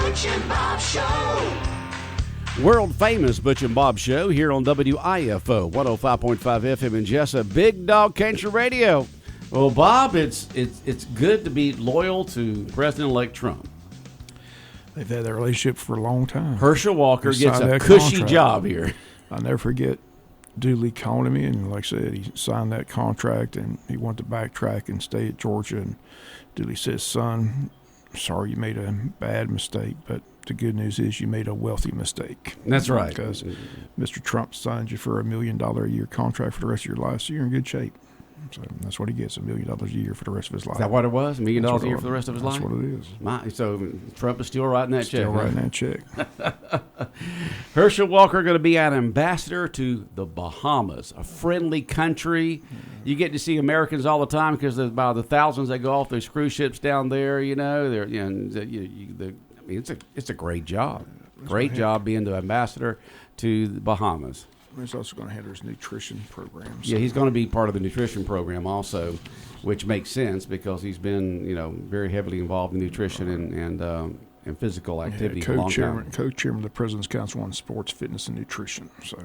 Butch and Bob Show. World famous Butch and Bob Show here on WIFO 105.5 FM in Jesup, Big Dog Country Radio. Well, Bob, it's good to be loyal to President-elect Trump. They've had that relationship for a long time. Herschel Walker He gets signed a that cushy contract. job here. I'll never forget Dooley calling me, and like I said, he signed that contract, and he wanted to backtrack and stay at Georgia. And Dooley says, son, sorry you made a bad mistake, but the good news is you made a wealthy mistake. That's right. Because Mr. Trump signed you for $1 million a year contract for the rest of your life, so you're in good shape. So that's what he gets, $1 million a year for the rest of his life. Is that what it was? $1 million a year for the rest of his life? That's what it is. So Trump is still writing that check. Still writing that check. Herschel Walker going to be an ambassador to the Bahamas, a friendly country. You get to see Americans all the time because by the thousands that go off those cruise ships down there. You know, it's a great job. Great job being the ambassador to the Bahamas. He's also going to handle his nutrition program. Yeah, he's going to be part of the nutrition program also, which makes sense because he's been, very heavily involved in nutrition and physical activity for a long time. Co-chairman of the President's Council on Sports, Fitness, and Nutrition. So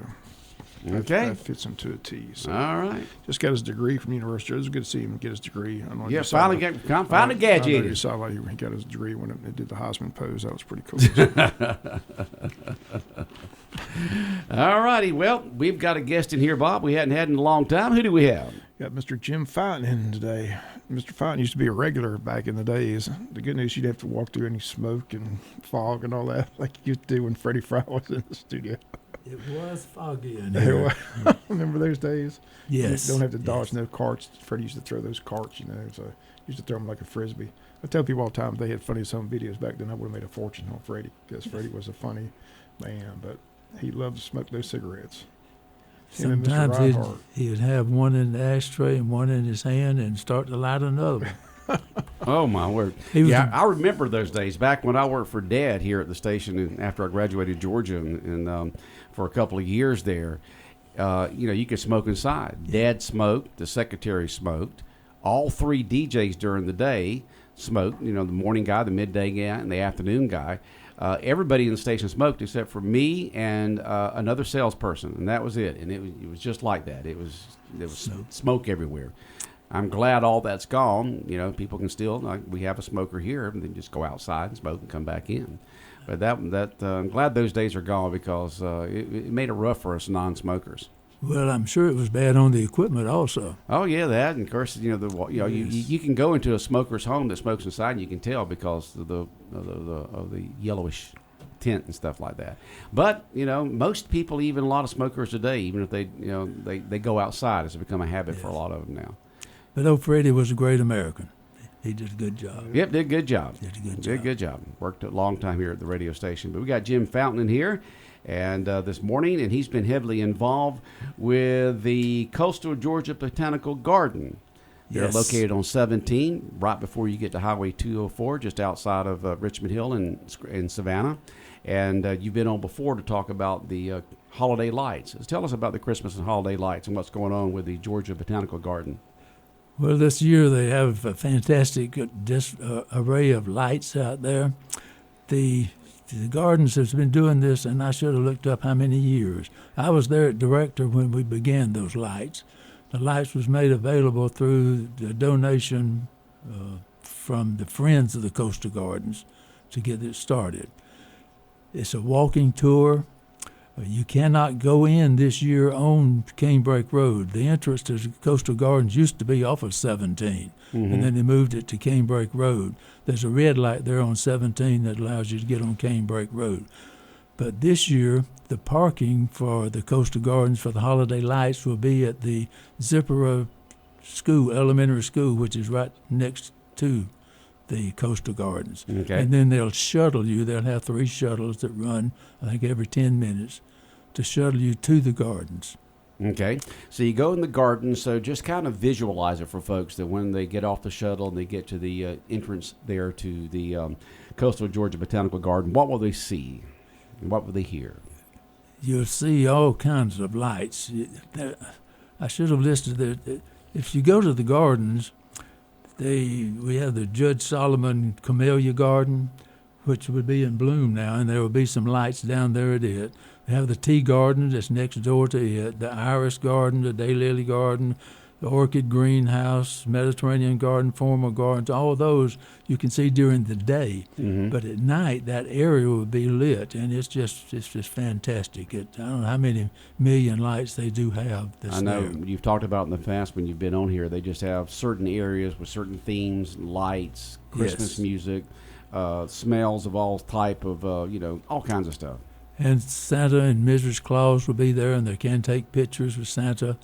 that fits him to a T. So all right. Just got his degree from the university. It was good to see him get his degree. Yeah, finally graduated. He saw like he got his degree when he did the Heisman pose. That was pretty cool. All righty. Well, we've got a guest in here, Bob. We hadn't had in a long time. Who do we have? Got Mr. Jim Fountain in today. Mr. Fountain used to be a regular back in the days. The good news, you'd have to walk through any smoke and fog and all that like you used to do when Freddie Fry was in the studio. It was foggy in here. Remember those days? Yes. You don't have to dodge no carts. Freddie used to throw those carts, so used to throw them like a Frisbee. I tell people all the time if they had funny home videos back then, I would have made a fortune on Freddie because Freddie was a funny man, but he loved to smoke those cigarettes. Sometimes he would have one in the ashtray and one in his hand and start to light another one. Oh, my word. Yeah, I remember those days back when I worked for Dad here at the station and after I graduated Georgia and for a couple of years there. You could smoke inside. Dad smoked. The secretary smoked. All three DJs during the day smoked. The morning guy, the midday guy, and the afternoon guy. Everybody in the station smoked except for me and another salesperson, and that was it. And it was just like that. There was smoke everywhere. I'm glad all that's gone. People can still, we have a smoker here, and then just go outside and smoke and come back in. But I'm glad those days are gone because it made it rough for us non-smokers. Well, I'm sure it was bad on the equipment also. Oh yeah, that, and of course, you can go into a smoker's home that smokes inside, and you can tell because of the yellowish tint and stuff like that. But most people, even a lot of smokers today, even if they go outside, it's become a habit for a lot of them now. But old Freddie was a great American. He did a good job. Yep, did a good job. Did a good job. Worked a long time here at the radio station. But we got Jim Fountain in here. And this morning, and he's been heavily involved with the Coastal Georgia Botanical Garden. They're located on 17, right before you get to Highway 204, just outside of Richmond Hill in Savannah. And you've been on before to talk about the holiday lights. Tell us about the Christmas and holiday lights and what's going on with the Georgia Botanical Garden. Well, this year they have a fantastic array of lights out there. The gardens has been doing this, and I should have looked up how many years. I was there at director when we began those lights. The lights was made available through the donation from the Friends of the Coastal Gardens to get it started. It's a walking tour. You cannot go in this year on Canebrake Road. The entrance to the Coastal Gardens used to be off of 17, and then they moved it to Canebrake Road. There's a red light there on 17 that allows you to get on Canebrake Road. But this year, the parking for the Coastal Gardens for the holiday lights will be at the Zippera Elementary School, which is right next to the Coastal Gardens. Okay. And then they'll shuttle you. They'll have 3 shuttles that run, I think, every 10 minutes to shuttle you to the gardens. Okay. So you go in the garden, so just kind of visualize it for folks that when they get off the shuttle and they get to the entrance there to the Coastal Georgia Botanical Garden, what will they see? And what will they hear? You'll see all kinds of lights. I should have listed that. If you go to the gardens, we have the Judge Solomon Camellia Garden, which would be in bloom now, and there will be some lights down there at it. They have the tea garden that's next door to it, the iris garden, the daylily garden, the orchid greenhouse, Mediterranean garden, formal gardens, all those you can see during the day. Mm-hmm. But at night, that area will be lit, and it's just fantastic. I don't know how many million lights they do have. I know there. you've talked about in the past when you've been on here, they just have certain areas with certain themes, lights, Christmas Yes. music, smells of all type of, all kinds of stuff. And Santa and Mrs. Claus will be there, and they can take pictures with Santa.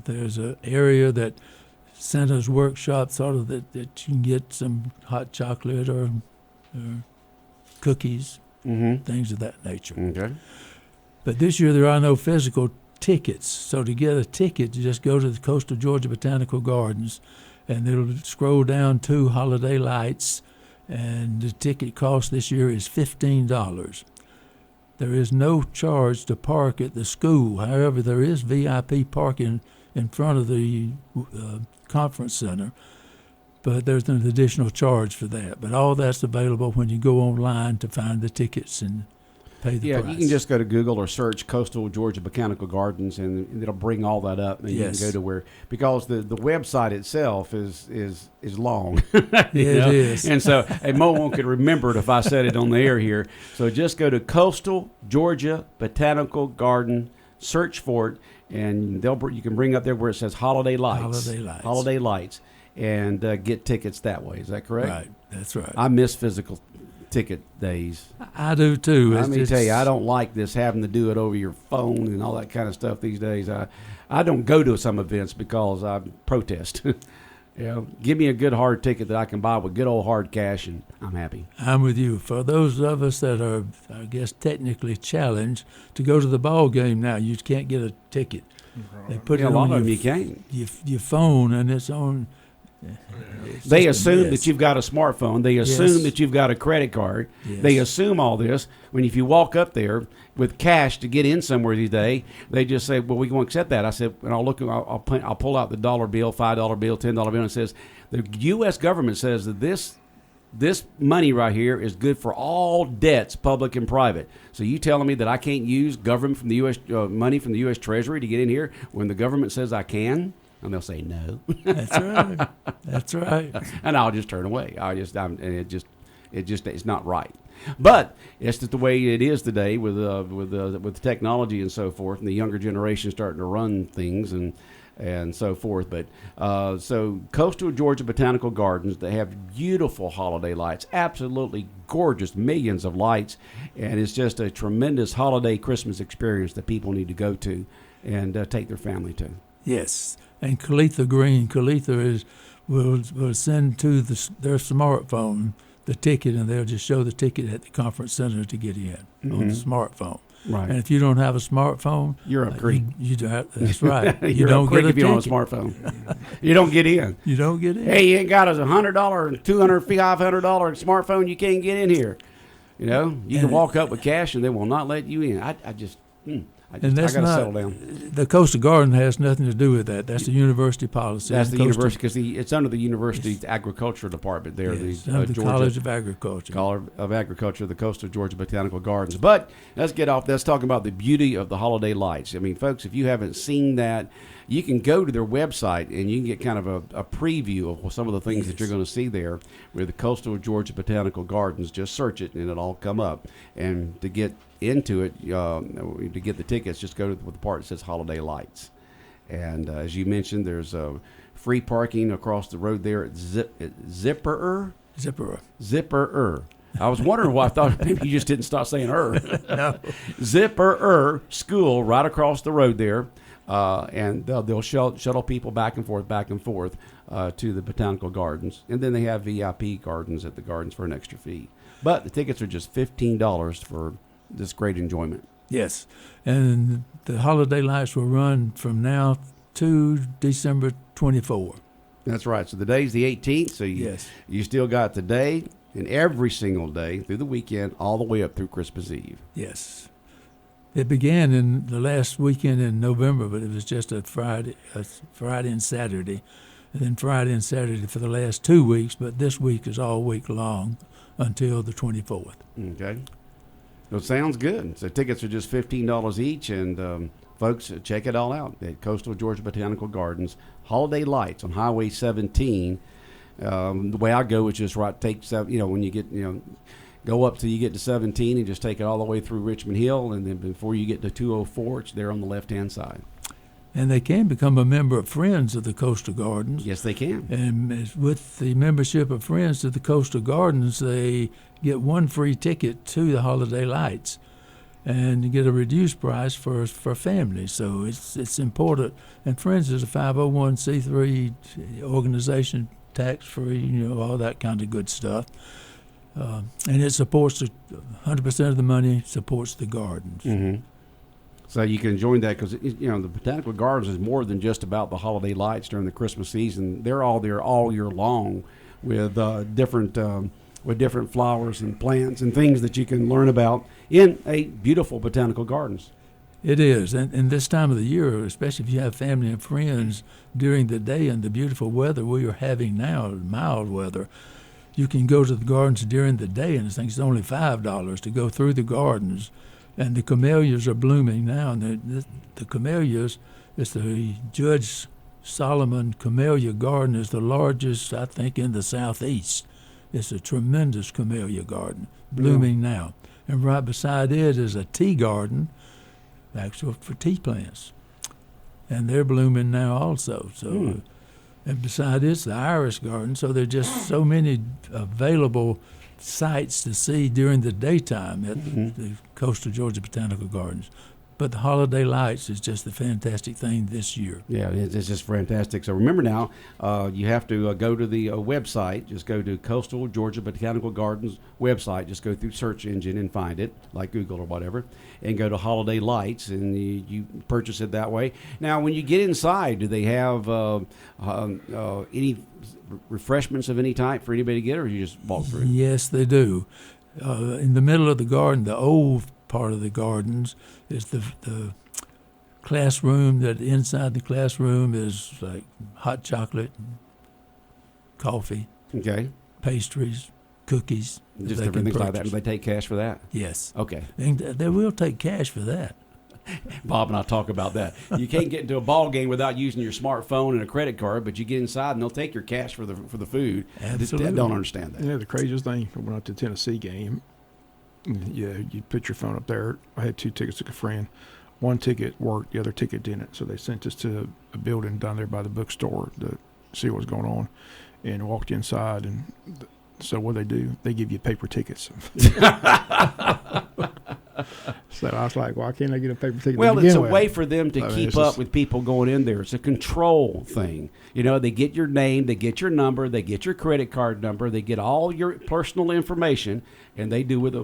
There's an area that Santa's workshop, sort of that you can get some hot chocolate or cookies, Mm-hmm. things of that nature. Okay. But this year there are no physical tickets, so to get a ticket, you just go to the Coastal Georgia Botanical Gardens, and it'll scroll down to Holiday Lights, and the ticket cost this year is $15. There is no charge to park at the school. However, there is VIP parking in front of the conference center, but there's an additional charge for that. But all that's available when you go online to find the tickets and pay the price. You can just go to Google or search Coastal Georgia Botanical Gardens, and it'll bring all that up, and Yes. you can go to where, because the website itself is long. It is. And so, and Mo won't could remember it if I said it on the air here. So just go to Coastal Georgia Botanical Garden, search for it, and you can bring up there where it says Holiday Lights. Holiday Lights, and get tickets that way. Is that correct? Right, that's right. I miss physical ticket days. I do too. Let me tell you, I don't like this having to do it over your phone and all that kind of stuff these days. I don't go to some events because I protest. Give me a good hard ticket that I can buy with good old hard cash, and I'm happy. I'm with you. For those of us that are, I guess, technically challenged to go to the ball game now, you can't get a ticket. They put it a lot on of them you can't. your phone, and it's on. They assume that you've got a smartphone. They assume Yes. that you've got a credit card. Yes. They assume all this. When if you walk up there with cash to get in somewhere today, they just say, "Well, we won't accept that." I said, and I'll pull out the $1 bill, $5 bill, $10 bill, and it says the U.S. government says that this money right here is good for all debts, public and private. So you telling me that I can't use government from the U.S. Money from the U.S. Treasury to get in here when the government says I can? And they'll say no. That's right. That's right. And I'll just turn away. It's not right. But it's just the way it is today with technology and so forth, and the younger generation starting to run things and so forth. But so Coastal Georgia Botanical Gardens, they have beautiful holiday lights, absolutely gorgeous, millions of lights, and it's just a tremendous holiday Christmas experience that people need to go to and take their family to. Yes. And Kalitha Green, will send to their smartphone the ticket, and they'll just show the ticket at the conference center to get in on the smartphone. Right. And if you don't have a smartphone, You're up creek. That's right. You don't get get a if you don't ticket. have a smartphone. You don't get in. You don't get in. Hey, you ain't got a $100, $200, $500 smartphone. You can't get in here. You can walk up with cash, and they will not let you in. I got to settle down. The Coastal Garden has nothing to do with that. That's the university policy. That's the university, because it's under the university's agricultural department there. Yes, the the College of Agriculture. College of Agriculture, the Coastal Georgia Botanical Gardens. But let's talk about the beauty of the holiday lights. I mean, folks, if you haven't seen that, you can go to their website and you can get kind of a preview of some of the things that you're going to see there with the Coastal Georgia Botanical Gardens. Just search it and it'll all come up. And to get into it, to get the tickets, just go to the part that says Holiday Lights. And as you mentioned, there's free parking across the road there at Zipperer. I was wondering why. I thought maybe you just didn't stop saying "er." No. Zipperer School right across the road there. And they'll shuttle people back and forth to the botanical gardens. And then they have VIP gardens at the gardens for an extra fee. But the tickets are just $15 for this great enjoyment. Yes. And the holiday lights will run from now to December 24. That's right. So the day's the 18th. So you still got the day and every single day through the weekend all the way up through Christmas Eve. Yes. It began in the last weekend in November, but it was just a Friday and Saturday. and then Friday and Saturday for the last 2 weeks, but this week is all week long until the 24th. Okay. Well, sounds good. So tickets are just $15 each, and folks, check it all out at Coastal Georgia Botanical Gardens. Holiday Lights on Highway 17. The way I go is just when you get, go up till you get to 17 and just take it all the way through Richmond Hill, and then before you get to 204, it's there on the left-hand side. And they can become a member of Friends of the Coastal Gardens. Yes, they can. And with the membership of Friends of the Coastal Gardens, they get one free ticket to the Holiday Lights and get a reduced price for families. So it's important. And Friends is a 501c3 organization, tax-free, all that kind of good stuff. And it supports 100% of the money supports the gardens. Mm-hmm. So you can join that because, the Botanical Gardens is more than just about the holiday lights during the Christmas season. They're all there all year long with different flowers and plants and things that you can learn about in a beautiful botanical gardens. It is. And this time of the year, especially if you have family and friends during the day and the beautiful weather we are having now, mild weather, you can go to the gardens during the day, and I think it's only $5 to go through the gardens. And the camellias are blooming now. And the camellias, it's the Judge Solomon Camellia Garden is the largest, I think, in the southeast. It's a tremendous camellia garden, blooming now. And right beside it is a tea garden, actually for tea plants. And they're blooming now also. So, and beside it's the iris garden. So there are just so many available sights to see during the daytime at the Coastal Georgia Botanical Gardens. But the Holiday Lights is just a fantastic thing this year. Yeah, it's just fantastic. So remember now, you have to go to the website. Just go to Coastal Georgia Botanical Gardens website. Just go through search engine and find it, like Google or whatever, and go to Holiday Lights, and you purchase it that way. Now, when you get inside, do they have any refreshments of any type for anybody to get, or you just walk through? Yes, they do. In the middle of the garden, the old part of the gardens is the classroom. That inside the classroom is like hot chocolate, coffee, pastries, cookies. Just everything like that. Do they take cash for that? Yes. Okay. And they will take cash for that. Bob and I talk about that. You can't get into a ball game without using your smartphone and a credit card, but you get inside and they'll take your cash for the food. Absolutely. I don't understand that. The craziest thing, I went out to the Tennessee game. Yeah, you put your phone up there. I had 2 tickets to a friend. One ticket worked, the other ticket didn't. So they sent us to a building down there by the bookstore to see what was going on, and walked inside. And so what they do, they give you paper tickets. So I was like, why can't I get a paper ticket? Well, it's a way for them to keep up with people going in there. It's a control thing. They get your name, they get your number, they get your credit card number, they get all your personal information, and they do with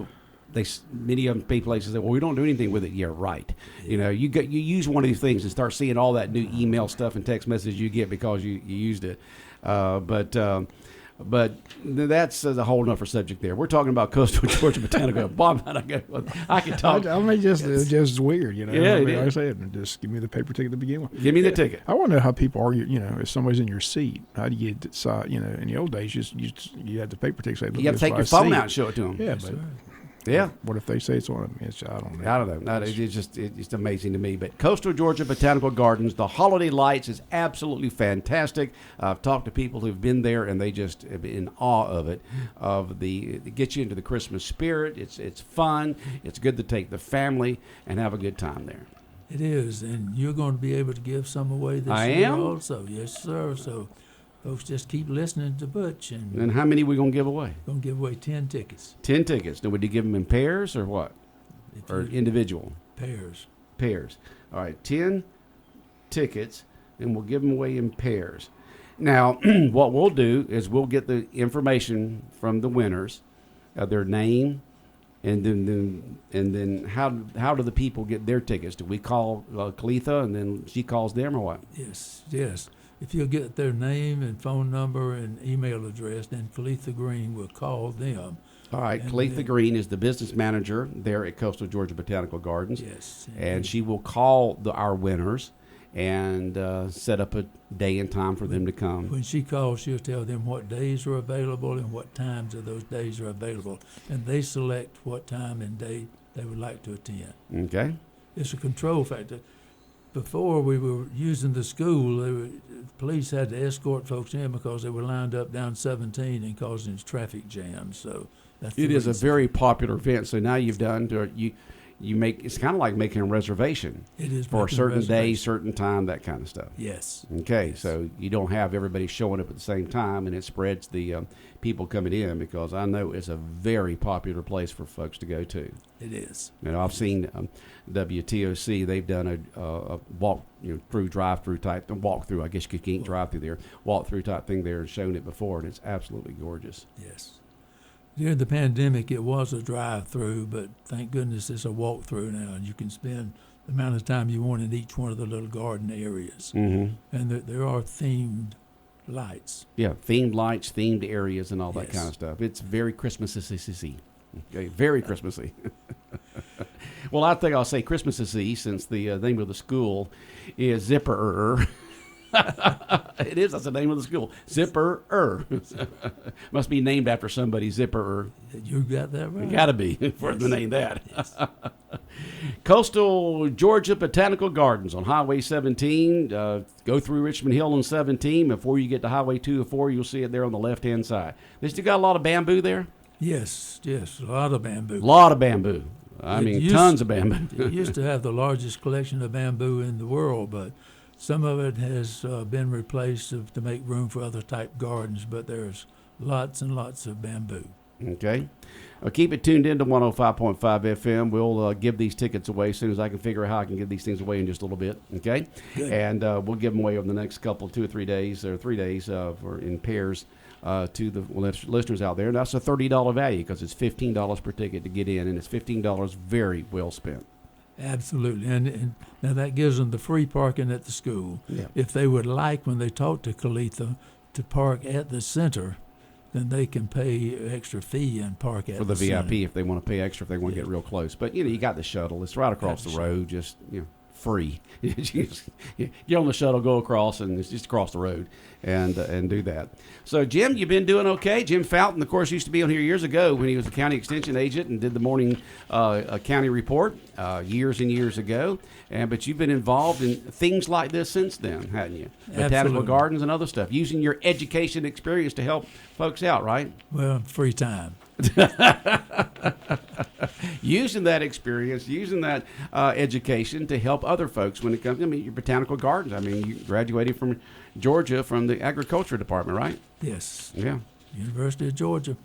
many of them places that, well, we don't do anything with it. Yeah, right. You use one of these things and start seeing all that new email stuff and text messages you get because you used it. But that's a whole nother subject there. We're talking about Coastal Georgia Botanical. Bob, I can talk. I mean, just weird, Yeah, like I said, just give me the paper ticket to begin with. Give me the ticket. I wonder how people argue. If somebody's in your seat, how do you decide? In the old days, you had the paper ticket. Say, you have to take your phone out and show it to them. Yeah, That's but. right. Yeah. What if they say it's one of them? I don't know. I don't know. It's just amazing to me. But Coastal Georgia Botanical Gardens, the Holiday Lights is absolutely fantastic. I've talked to people who've been there, and they just have been in awe of it. It gets you into the Christmas spirit. It's fun. It's good to take the family and have a good time there. It is, and you're going to be able to give some away this I year am? also. Yes, sir. So folks, just keep listening to Butch. And how many are we going to give away? Going to give away 10 tickets. 10 tickets. Now, would you give them in pairs or what? Or individual? Pairs. Pairs. All right, 10 tickets, and we'll give them away in pairs. Now, what we'll do is we'll get the information from the winners, their name, and then how do the people get their tickets? Do we call Kalitha, and then she calls them, or what? Yes. If you'll get their name and phone number and email address, then Kalitha Green will call them. All right, Kalitha Green is the business manager there at Coastal Georgia Botanical Gardens. Yes. And she will call our winners, and set up a day and time for them to come. When she calls, she'll tell them what days are available and what times of those days are available, and they select what time and day they would like to attend. Okay. It's a control factor. Before we were using the school, police had to escort folks in because they were lined up down 17 and causing traffic jams. So that's it is a very popular event. So now you've done you make it's kind of like making a reservation. It is for a certain day, certain time, that kind of stuff. Yes. Okay, yes. So you don't have everybody showing up at the same time, and it spreads the people coming in, because I know it's a very popular place for folks to go to. It is. You know, I've seen WTOC. They've done a walk through drive-through type walk-through. I guess you can't drive through there. Walk-through type thing there, and shown it before, and it's absolutely gorgeous. Yes. During the pandemic, it was a drive-through, but thank goodness it's a walk-through now, and you can spend the amount of time you want in each one of the little garden areas. Mm-hmm. And there are themed lights. Yeah, themed lights, themed areas, and all that Yes. kind of stuff. It's very Christmassy. Okay, very Christmassy. Well, I think I'll say Christmassy, since the name of the school is Zipper. It is. That's the name of the school. Zipper. Must be named after somebody. Zipper. You got that right. You got to be for them to name that. Coastal Georgia Botanical Gardens on Highway 17. Go through Richmond Hill on 17. Before you get to Highway 204, you'll see it there on the left-hand side. They still got a lot of bamboo there? Yes, a lot of bamboo. A lot of bamboo. Tons of bamboo. It used to have the largest collection of bamboo in the world, but some of it has been replaced to make room for other type gardens, but there's lots and lots of bamboo. Okay. Keep it tuned in to 105.5 FM. We'll give these tickets away as soon as I can figure out how I can give these things away in just a little bit. Okay. Good. And we'll give them away over the next 2 or 3 days, in pairs to the listeners out there. And that's a $30 value, because it's $15 per ticket to get in, and it's $15 very well spent. Absolutely. And now that gives them the free parking at the school. Yeah. If they would like, when they talk to Kalitha, to park at the center, then they can pay extra fee and park at For the center. VIP, if they want to pay extra, if they want to get real close. But, you got the shuttle. It's right across the road, just, free. Get on the shuttle, go across, and it's just across the road, and do that. So, Jim, you've been doing okay. Jim Fountain, of course, used to be on here years ago when he was a county extension agent and did the morning county report years and years ago. But you've been involved in things like this since then, haven't you? Botanical Absolutely. gardens and other stuff, using your education experience to help folks out, right? Well, free time. Using that experience, using that education to help other folks when it comes. Your botanical gardens. You graduated from Georgia from the agriculture department, right? Yes. Yeah. University of Georgia.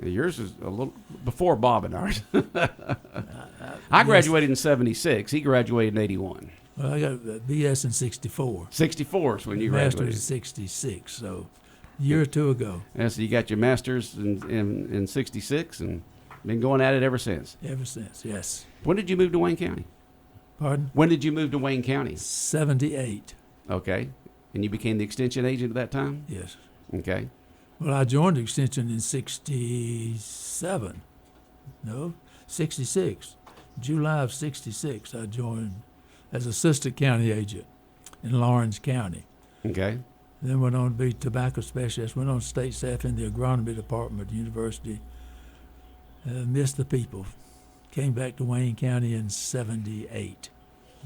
Yours is a little before Bob and ours. I graduated in '76. He graduated in '81. Well, I got a BS in 64. 64 is when you Master's graduated. in 66, so a year or two ago. And so you got your master's in '66 and been going at it ever since. Ever since, yes. When did you move to Wayne County? Pardon? When did you move to Wayne County? 78, Okay. And you became the extension agent at that time? yes. Okay. Well, I joined Extension in 67. No, 66. July of 66, I joined as assistant county agent in Lawrence County. Okay. Then went on to be tobacco specialist, went on state staff in the agronomy department at the university. Missed the people. Came back to Wayne County in 78.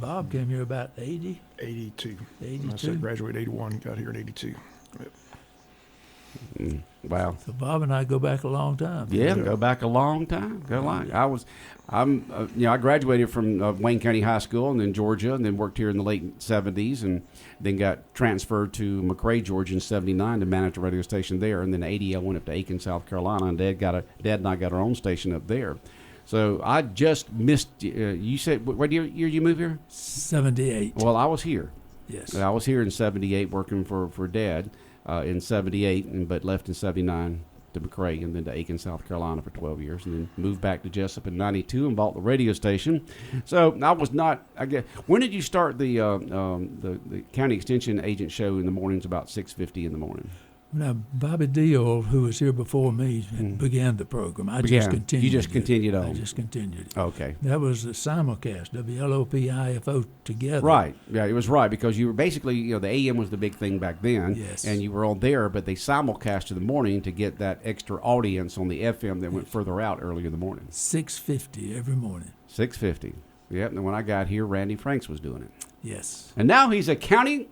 Bob came here about 80. 82. 82? I said graduated 81, got here in 82. Wow. So Bob and I go back a long time. Yeah, go back a long time. I graduated from Wayne County High School and then Georgia, and then worked here in the late 70s, and then got transferred to McRae, Georgia in 79 to manage a radio station there. And then 80, I went up to Aiken, South Carolina, and Dad and I got our own station up there. So I just missed. You said what year you moved here? 78. Well, I was here. Yes. I was here in 78 working for Dad in 78, but left in 79 to McRae, and then to Aiken, South Carolina for 12 years, and then moved back to Jesup in 92 and bought the radio station. So I was not, I guess, when did you start the county extension agent show in the mornings about 6:50 in the morning? Now, Bobby Deal, who was here before me, began the program. I just continued. You just continued on. I just continued. Okay. That was the simulcast, WLOP-IFO together. Right. Yeah, it was right because you were basically, the AM was the big thing back then. Yes. And you were on there, but they simulcast in the morning to get that extra audience on the FM that went further out early in the morning. 6:50 every morning. 6:50. Yep. And when I got here, Randy Franks was doing it. Yes. And now he's a county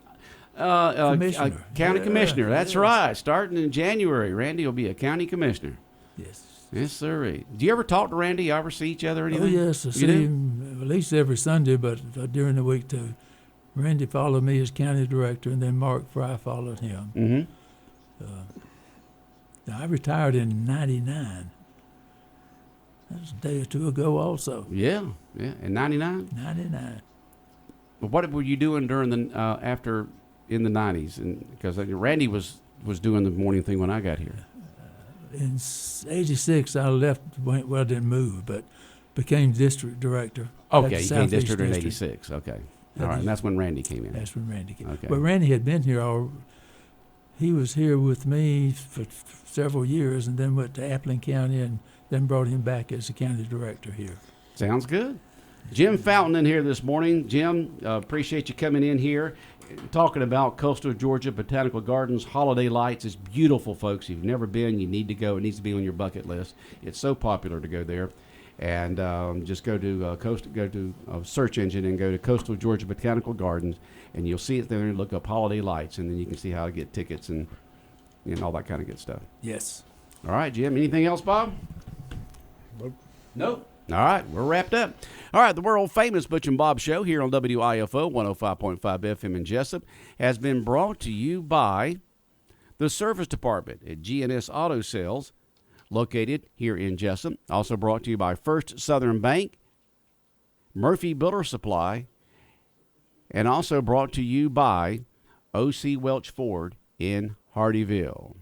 Commissioner. County commissioner. That's yes. right. Starting in January, Randy will be a county commissioner. Yes. Yes, sir. Do you ever talk to Randy? You ever see each other or anything? Oh, yes. I see him at least every Sunday, but during the week, too. Randy followed me as county director, and then Mark Fry followed him. Mm-hmm. I retired in 99. That was a day or two ago also. Yeah. In 99? 99. But what were you doing during the after in the 90s? And because Randy was doing the morning thing when I got here. In 86, I left, didn't move, but became district director. Okay, you came district in 86. Okay. All right, and that's when Randy came in. That's when Randy came in. Okay. But Randy had been here he was here with me for several years and then went to Appling County and then brought him back as the county director here. Sounds good. Jim Fountain in here this morning. Jim, appreciate you coming in here, talking about Coastal Georgia Botanical Gardens Holiday Lights. It's beautiful, folks. If you've never been, you need to go. It needs to be on your bucket list. It's so popular to go there. And just go to a search engine and go to Coastal Georgia Botanical Gardens, and you'll see it there and look up holiday lights, and then you can see how to get tickets and all that kind of good stuff. Yes. All right, Jim. Anything else, Bob? Nope. All right, we're wrapped up. All right, the world-famous Butch and Bob Show here on WIFO 105.5 FM in Jesup has been brought to you by the Service Department at GNS Auto Sales, located here in Jesup. Also brought to you by First Southern Bank, Murphy Builder Supply, and also brought to you by O.C. Welch Ford in Hardyville.